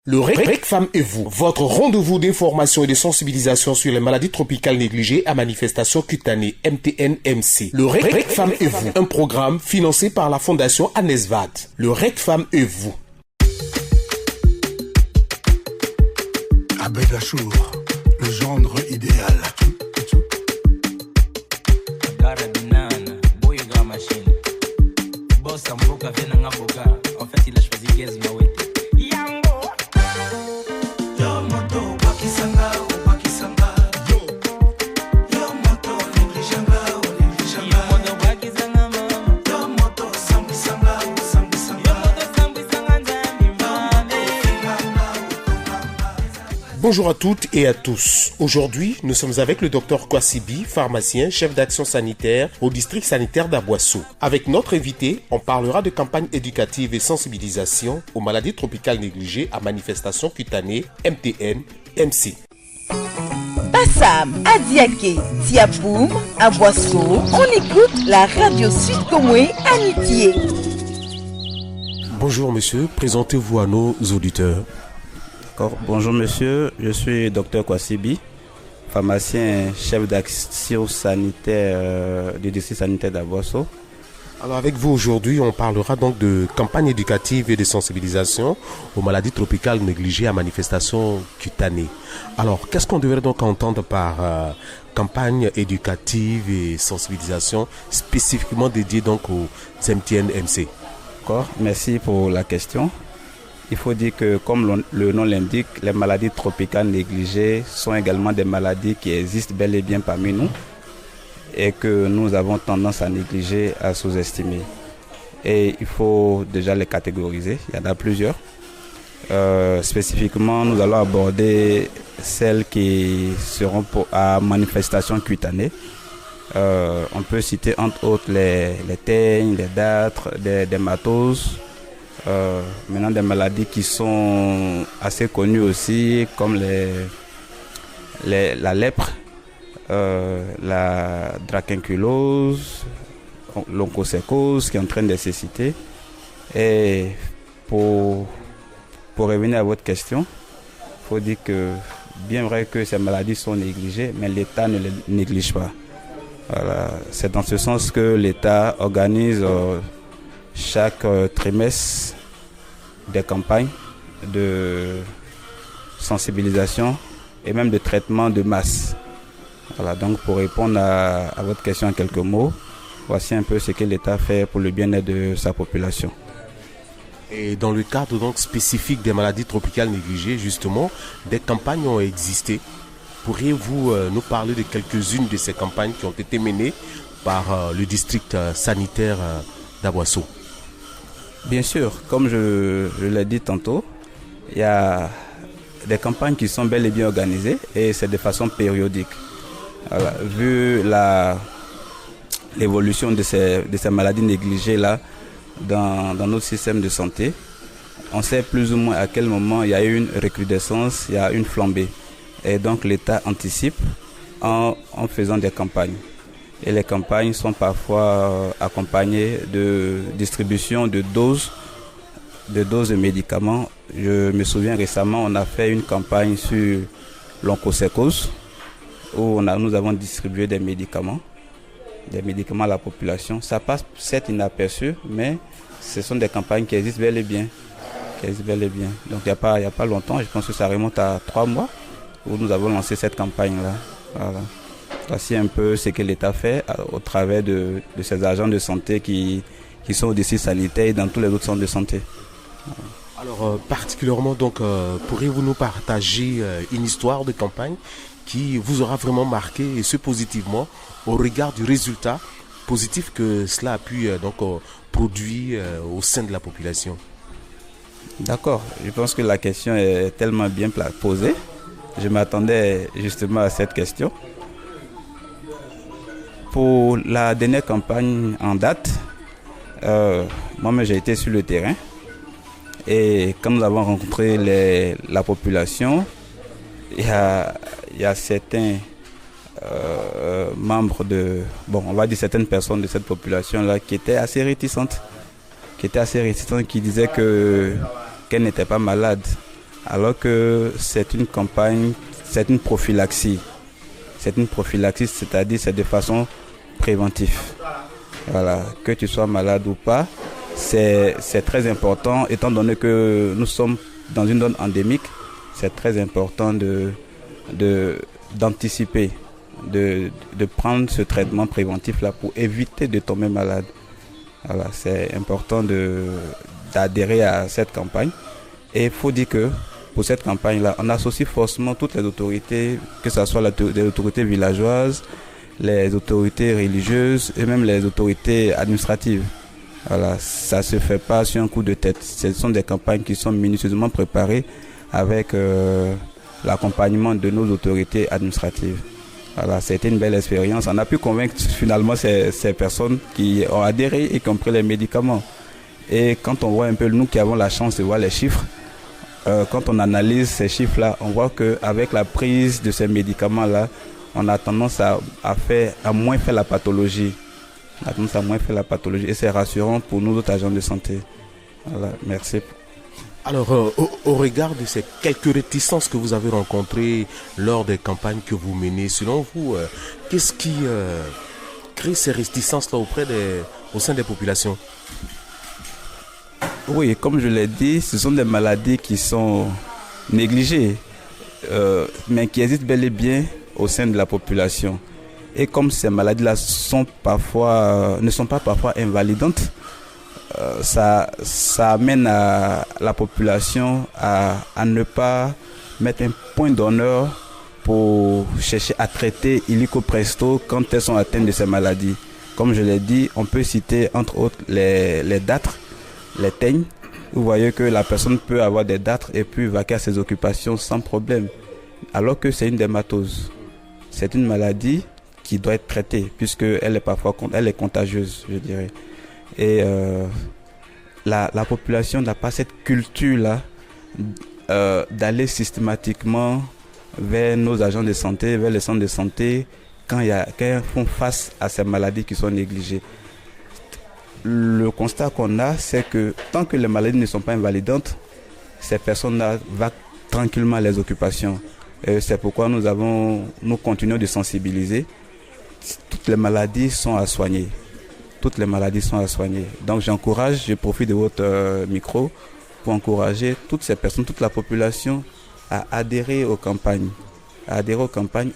Le REC Femmes et vous, votre rendez-vous d'information et de sensibilisation sur les maladies tropicales négligées à manifestation cutanée MTN-MC. Le REC Femmes et vous, un programme financé par la Fondation Anesvad. Le REC Femmes et vous. Abed-Achour, le gendre idéal. En fait, il a choisi Gez Mawete. Bonjour à toutes et à tous. Aujourd'hui, nous sommes avec le Dr Kwasibi, pharmacien, chef d'action sanitaire au district sanitaire d'Aboisseau. Avec notre invité, on parlera de campagnes éducatives et sensibilisation aux maladies tropicales négligées à manifestation cutanée MTN-MC. Bassam, Adiaké, Tiapoum, Aboisseau, on écoute la radio Sud-Comoué Amitié. Bonjour monsieur, présentez-vous à nos auditeurs. Bonjour monsieur, je suis Dr Kwasibi, pharmacien chef d'action sanitaire du district sanitaire d'Aboisseau. Alors avec vous aujourd'hui, on parlera donc de campagnes éducatives et de sensibilisation aux maladies tropicales négligées à manifestation cutanée. Alors qu'est-ce qu'on devrait donc entendre par campagne éducative et sensibilisation spécifiquement dédiée donc aux MTN-MC? D'accord, merci pour la question. Il faut dire que, comme le nom l'indique, les maladies tropicales négligées sont également des maladies qui existent bel et bien parmi nous et que nous avons tendance à négliger, à sous-estimer. Et il faut déjà les catégoriser, il y en a plusieurs. Spécifiquement, nous allons aborder celles qui seront à manifestation cutanée. On peut citer entre autres les teignes, les dartres, des dermatoses. Maintenant des maladies qui sont assez connues aussi comme la lèpre, la dracunculose, l'onchocercose qui est en train de nécessiter. Et pour revenir à votre question, il faut dire que bien vrai que ces maladies sont négligées, mais l'État ne les néglige pas. Voilà. C'est dans ce sens que l'État organise chaque trimestre des campagnes de sensibilisation et même de traitement de masse. Voilà, donc pour répondre à votre question en quelques mots, voici un peu ce que l'État fait pour le bien-être de sa population. Et dans le cadre donc spécifique des maladies tropicales négligées, justement, des campagnes ont existé. Pourriez-vous nous parler de quelques-unes de ces campagnes qui ont été menées par le district sanitaire d'Aboisseau? Bien sûr, comme je l'ai dit tantôt, il y a des campagnes qui sont bel et bien organisées et c'est de façon périodique. Voilà, vu l'évolution de ces maladies négligées-là dans notre système de santé, on sait plus ou moins à quel moment il y a eu une recrudescence, il y a une flambée. Et donc l'État anticipe en faisant des campagnes. Et les campagnes sont parfois accompagnées de distribution de doses de médicaments. Je me souviens récemment, on a fait une campagne sur l'onchocercose où nous avons distribué des médicaments à la population. Ça passe certes inaperçu, mais ce sont des campagnes qui existent bel et bien. Donc il n'y a pas longtemps, je pense que ça remonte à 3 mois où nous avons lancé cette campagne-là. Voilà. Voici un peu ce que l'État fait au travers de ces agents de santé qui sont au district sanitaire et dans tous les autres centres de santé. Alors particulièrement donc, pourriez-vous nous partager une histoire de campagne qui vous aura vraiment marqué et ce positivement au regard du résultat positif que cela a pu produire au sein de la population? D'accord, je pense que la question est tellement bien posée. Je m'attendais justement à cette question. Pour la dernière campagne en date, moi-même j'ai été sur le terrain et quand nous avons rencontré la population, il y a certains membres on va dire certaines personnes de cette population-là qui étaient assez réticentes, qui disaient qu'elles n'étaient pas malades. alors que c'est une campagne, c'est une prophylaxie. C'est une prophylaxie, c'est-à-dire c'est de façon préventive. Voilà, que tu sois malade ou pas, c'est très important, étant donné que nous sommes dans une zone endémique, c'est très important d'anticiper, de prendre ce traitement préventif-là pour éviter de tomber malade. Voilà, c'est important d'adhérer à cette campagne. Et il faut dire que pour cette campagne-là, on associe forcément toutes les autorités, que ce soit les autorités villageoises, les autorités religieuses et même les autorités administratives. Voilà, ça ne se fait pas sur un coup de tête. Ce sont des campagnes qui sont minutieusement préparées avec l'accompagnement de nos autorités administratives. Voilà, c'était une belle expérience. On a pu convaincre finalement ces personnes qui ont adhéré et qui ont pris les médicaments. Et quand on voit un peu, nous qui avons la chance de voir les chiffres, quand on analyse ces chiffres-là, on voit qu'avec la prise de ces médicaments-là, on a tendance à moins faire la pathologie. On a tendance à moins faire la pathologie et c'est rassurant pour nous autres agents de santé. Voilà, merci. Alors, au regard de ces quelques réticences que vous avez rencontrées lors des campagnes que vous menez, selon vous, qu'est-ce qui crée ces réticences-là au sein des populations? Oui, comme je l'ai dit, ce sont des maladies qui sont négligées, mais qui existent bel et bien au sein de la population. Et comme ces maladies-là ne sont pas parfois invalidantes, ça amène la population à ne pas mettre un point d'honneur pour chercher à traiter illico presto quand elles sont atteintes de ces maladies. Comme je l'ai dit, on peut citer entre autres les dartres, les teignes. Vous voyez que la personne peut avoir des dartres et puis vaquer à ses occupations sans problème, alors que c'est une dermatose. C'est une maladie qui doit être traitée puisqu'elle est contagieuse, je dirais. Et la population n'a pas cette culture-là d'aller systématiquement vers nos agents de santé, vers les centres de santé, quand ils font face à ces maladies qui sont négligées. Le constat qu'on a, c'est que tant que les maladies ne sont pas invalidantes, ces personnes-là vont tranquillement à les occupations. Et c'est pourquoi nous continuons de sensibiliser. Toutes les maladies sont à soigner. Toutes les maladies sont à soigner. Donc je profite de votre micro pour encourager toutes ces personnes, toute la population à adhérer aux campagnes.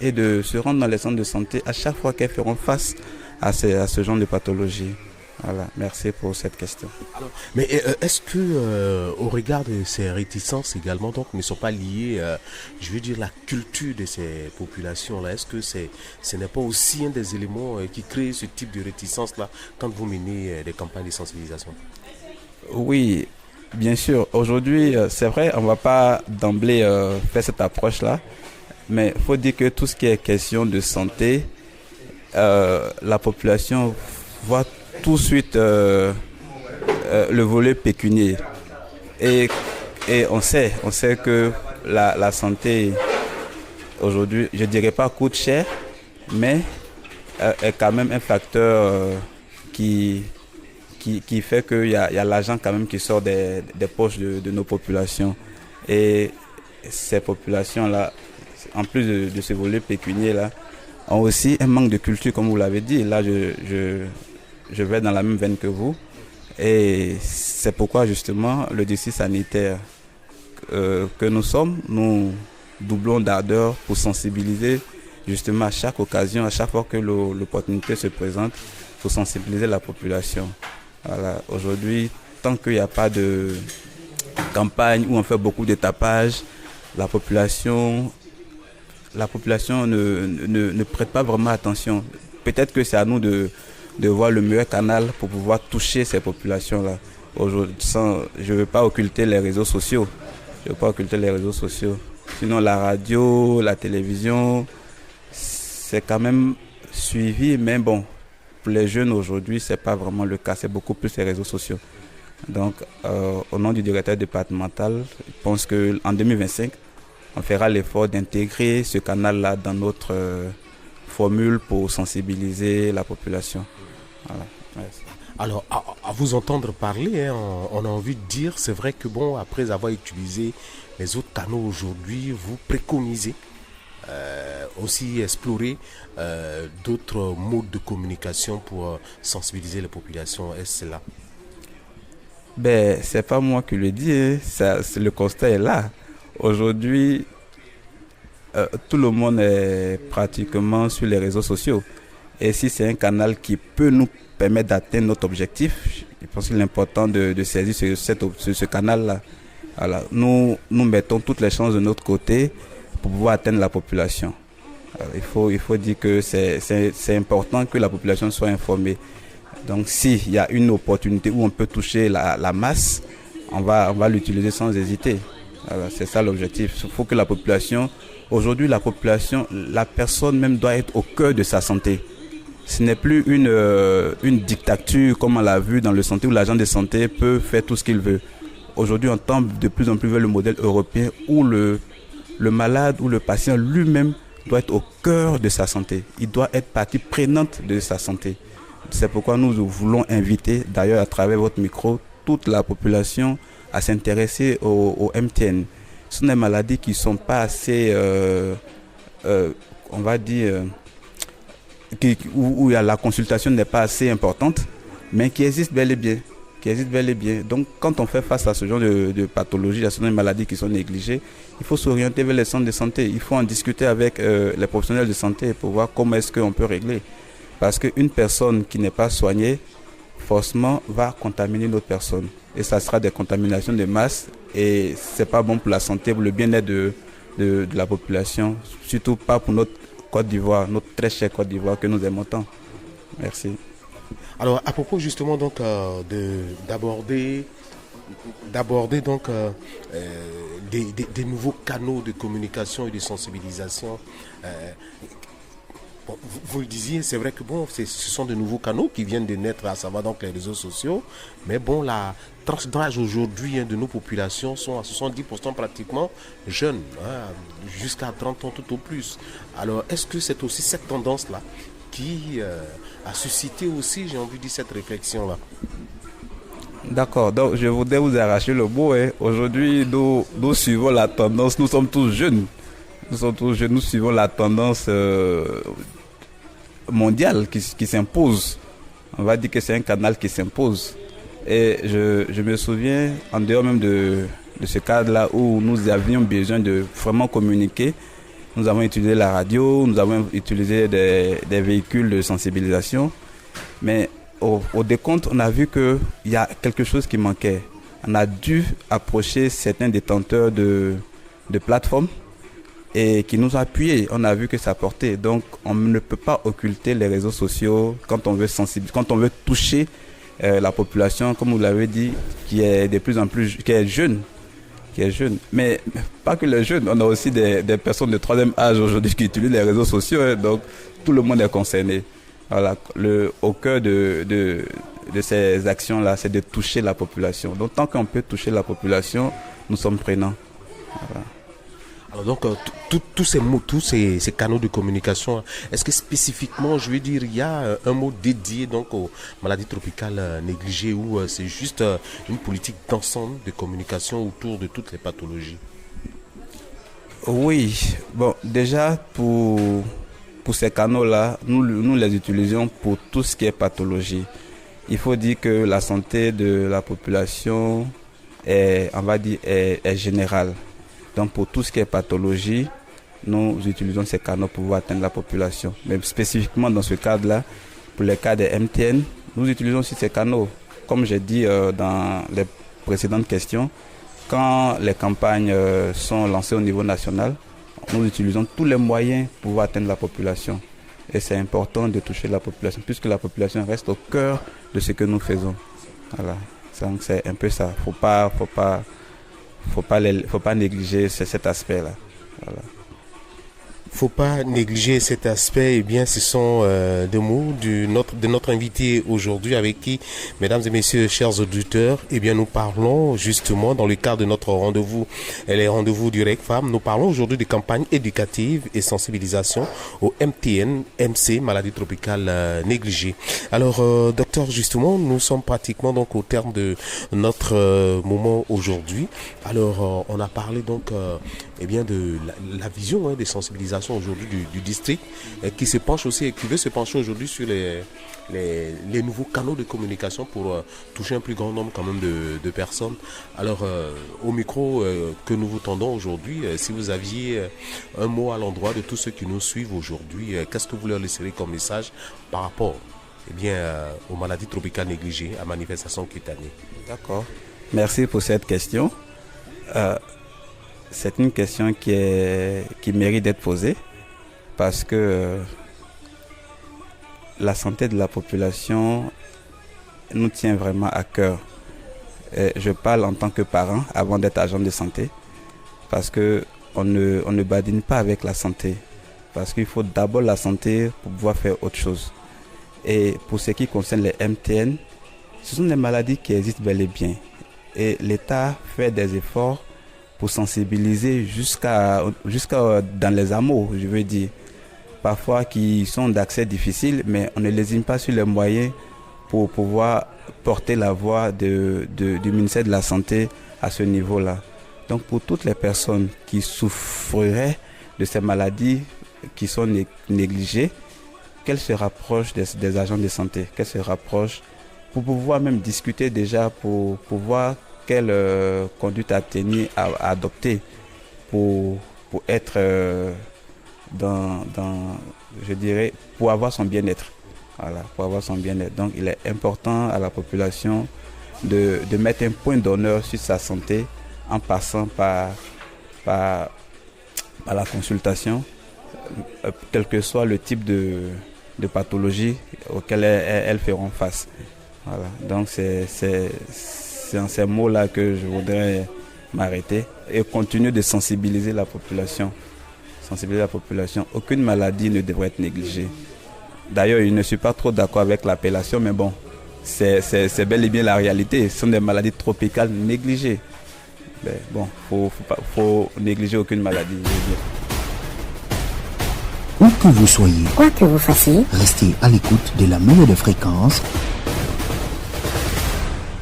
Et de se rendre dans les centres de santé à chaque fois qu'elles feront face à ce genre de pathologie. Voilà, merci pour cette question. Alors, mais est-ce que, au regard de ces réticences également, donc, ne sont pas liées, je veux dire, la culture de ces populations-là, est-ce que ce n'est pas aussi un des éléments qui crée ce type de réticence-là quand vous menez des campagnes de sensibilisation? Oui, bien sûr. Aujourd'hui, c'est vrai, on ne va pas d'emblée faire cette approche-là, mais il faut dire que tout ce qui est question de santé, la population voit tout de suite le volet pécunier et on sait que la santé aujourd'hui, je dirais pas coûte cher, mais est quand même un facteur qui fait qu'il y a l'argent quand même qui sort des poches de nos populations. Et ces populations là, en plus de ce volet pécunier là, ont aussi un manque de culture, comme vous l'avez dit. Là je vais dans la même veine que vous. Et c'est pourquoi justement le district sanitaire que nous sommes, nous doublons d'ardeur pour sensibiliser justement à chaque occasion, à chaque fois que l'opportunité se présente, pour sensibiliser la population. Voilà. Aujourd'hui, tant qu'il n'y a pas de campagne où on fait beaucoup de tapage, la population ne prête pas vraiment attention. Peut-être que c'est à nous de voir le meilleur canal pour pouvoir toucher ces populations-là. Aujourd'hui, je ne veux pas occulter les réseaux sociaux. Sinon, la radio, la télévision, c'est quand même suivi. Mais bon, pour les jeunes aujourd'hui, ce n'est pas vraiment le cas. C'est beaucoup plus les réseaux sociaux. Donc, au nom du directeur départemental, je pense qu'en 2025, on fera l'effort d'intégrer ce canal-là dans notre formule pour sensibiliser la population. Voilà. Merci. Alors, à vous entendre parler, on a envie de dire, c'est vrai que bon, après avoir utilisé les autres canaux aujourd'hui, vous préconisez aussi explorer d'autres modes de communication pour sensibiliser les populations. Est-ce cela? Ben, c'est pas moi qui le dis, hein. Le constat est là. Aujourd'hui, tout le monde est pratiquement sur les réseaux sociaux. Et si c'est un canal qui peut nous permettre d'atteindre notre objectif, je pense qu'il est important de saisir ce canal-là. Voilà. Nous mettons toutes les chances de notre côté pour pouvoir atteindre la population. Alors, il faut dire que c'est important que la population soit informée. Donc s'il y a une opportunité où on peut toucher la masse, on va l'utiliser sans hésiter. Voilà, c'est ça l'objectif. Il faut que la population, aujourd'hui la population, la personne même doit être au cœur de sa santé. Ce n'est plus une dictature comme on l'a vu dans le santé où l'agent de santé peut faire tout ce qu'il veut. Aujourd'hui on tend de plus en plus vers le modèle européen où le malade ou le patient lui-même doit être au cœur de sa santé. Il doit être partie prenante de sa santé. C'est pourquoi nous voulons inviter, d'ailleurs à travers votre micro, toute la population à s'intéresser au MTN. Ce sont des maladies qui ne sont pas assez, on va dire, où la consultation n'est pas assez importante, mais qui existent bel et bien. Donc, quand on fait face à ce genre de pathologies, à ce genre de maladies qui sont négligées, il faut s'orienter vers les centres de santé. Il faut en discuter avec les professionnels de santé pour voir comment est-ce qu'on peut régler. Parce qu'une personne qui n'est pas soignée, forcément, va contaminer une autre personne. Et ça sera des contaminations de masse. Et ce n'est pas bon pour la santé, pour le bien-être de la population. Surtout pas pour notre Côte d'Ivoire, notre très chère Côte d'Ivoire que nous aimons tant. Merci. Alors, à propos justement donc d'aborder donc des nouveaux canaux de communication et de sensibilisation. Bon, vous le disiez, c'est vrai que bon, ce sont de nouveaux canaux qui viennent de naître, à savoir donc les réseaux sociaux. Mais bon, la tranche d'âge aujourd'hui de nos populations sont à 70% pratiquement jeunes, jusqu'à 30 ans tout au plus. Alors, est-ce que c'est aussi cette tendance-là qui a suscité aussi, j'ai envie de dire, cette réflexion-là? D'accord, donc je voudrais vous arracher le mot. Aujourd'hui, nous suivons la tendance, nous sommes tous jeunes. Nous suivons la tendance mondiale qui s'impose. On va dire que c'est un canal qui s'impose. Et je me souviens, en dehors même de ce cadre-là où nous avions besoin de vraiment communiquer, nous avons utilisé la radio, nous avons utilisé des véhicules de sensibilisation. Mais au décompte, on a vu qu'il y a quelque chose qui manquait. On a dû approcher certains détenteurs de plateformes et qui nous a appuyés. On a vu que ça portait. Donc, on ne peut pas occulter les réseaux sociaux quand on veut toucher la population, comme vous l'avez dit, qui est de plus en plus, qui est jeune. Mais pas que les jeunes, on a aussi des personnes de troisième âge aujourd'hui qui utilisent les réseaux sociaux. Donc, tout le monde est concerné. Voilà, au cœur de ces actions-là, c'est de toucher la population. Donc, tant qu'on peut toucher la population, nous sommes prenants. Voilà. Alors donc, tous ces canaux de communication, est-ce que spécifiquement, je veux dire, il y a un mot dédié donc aux maladies tropicales négligées ou c'est juste une politique d'ensemble de communication autour de toutes les pathologies? Oui, bon, déjà pour ces canaux-là, nous les utilisons pour tout ce qui est pathologie. Il faut dire que la santé de la population est générale. Donc pour tout ce qui est pathologie, nous utilisons ces canaux pour pouvoir atteindre la population. Mais spécifiquement dans ce cadre-là, pour les cas des MTN, nous utilisons aussi ces canaux. Comme j'ai dit dans les précédentes questions, quand les campagnes sont lancées au niveau national, nous utilisons tous les moyens pour pouvoir atteindre la population. Et c'est important de toucher la population, puisque la population reste au cœur de ce que nous faisons. Voilà. Donc c'est un peu ça. Faut pas négliger cet aspect-là. Voilà. faut pas négliger cet aspect. Eh bien, ce sont des mots de notre invité aujourd'hui avec qui, mesdames et messieurs, chers auditeurs, eh bien, nous parlons justement dans le cadre de notre rendez-vous, les rendez-vous du REC-FAM. Nous parlons aujourd'hui de campagne éducative et sensibilisation au MTN, MC, maladie tropicale négligée. Alors, docteur, justement, nous sommes pratiquement donc au terme de notre moment aujourd'hui. Alors, on a parlé donc eh bien de la vision des sensibilisations aujourd'hui du district qui se penche aussi et qui veut se pencher aujourd'hui sur les nouveaux canaux de communication pour toucher un plus grand nombre quand même de personnes. Alors au micro que nous vous tendons aujourd'hui, si vous aviez un mot à l'endroit de tous ceux qui nous suivent aujourd'hui, qu'est-ce que vous leur laisserez comme message par rapport aux maladies tropicales négligées, à manifestation cutanée? D'accord. Merci pour cette question. C'est une question qui mérite d'être posée parce que la santé de la population nous tient vraiment à cœur. Je parle en tant que parent avant d'être agent de santé parce qu'on ne badine pas avec la santé parce qu'il faut d'abord la santé pour pouvoir faire autre chose. Et pour ce qui concerne les MTN, ce sont des maladies qui existent bel et bien. Et l'État fait des efforts pour sensibiliser jusqu'à dans les hameaux, je veux dire. Parfois qui sont d'accès difficile, mais on ne lésine pas sur les moyens pour pouvoir porter la voix du ministère de la Santé à ce niveau-là. Donc pour toutes les personnes qui souffriraient de ces maladies qui sont négligées, qu'elles se rapprochent des agents de santé, qu'elles se rapprochent pour pouvoir même discuter déjà, pour voir quelle conduite à tenir, à adopter pour être je dirais, pour avoir son bien-être. Voilà, pour avoir son bien-être. Donc il est important à la population de mettre un point d'honneur sur sa santé en passant par la consultation, quel que soit le type de pathologie auquel elles feront face. Voilà. Donc c'est en ces mots-là que je voudrais m'arrêter et continuer de sensibiliser la population. Aucune maladie ne devrait être négligée. D'ailleurs, je ne suis pas trop d'accord avec l'appellation, mais bon, c'est bel et bien la réalité. Ce sont des maladies tropicales négligées. Mais bon, faut négliger aucune maladie. Où que vous soyez, quoi que vous fassiez, restez à l'écoute de la meilleure des fréquences.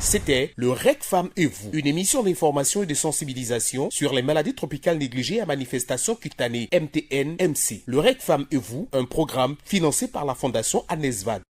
C'était le REC-FAM et vous, une émission d'information et de sensibilisation sur les maladies tropicales négligées à manifestation cutanée MTN-MC. Le REC-FAM et vous, un programme financé par la Fondation Anesvad.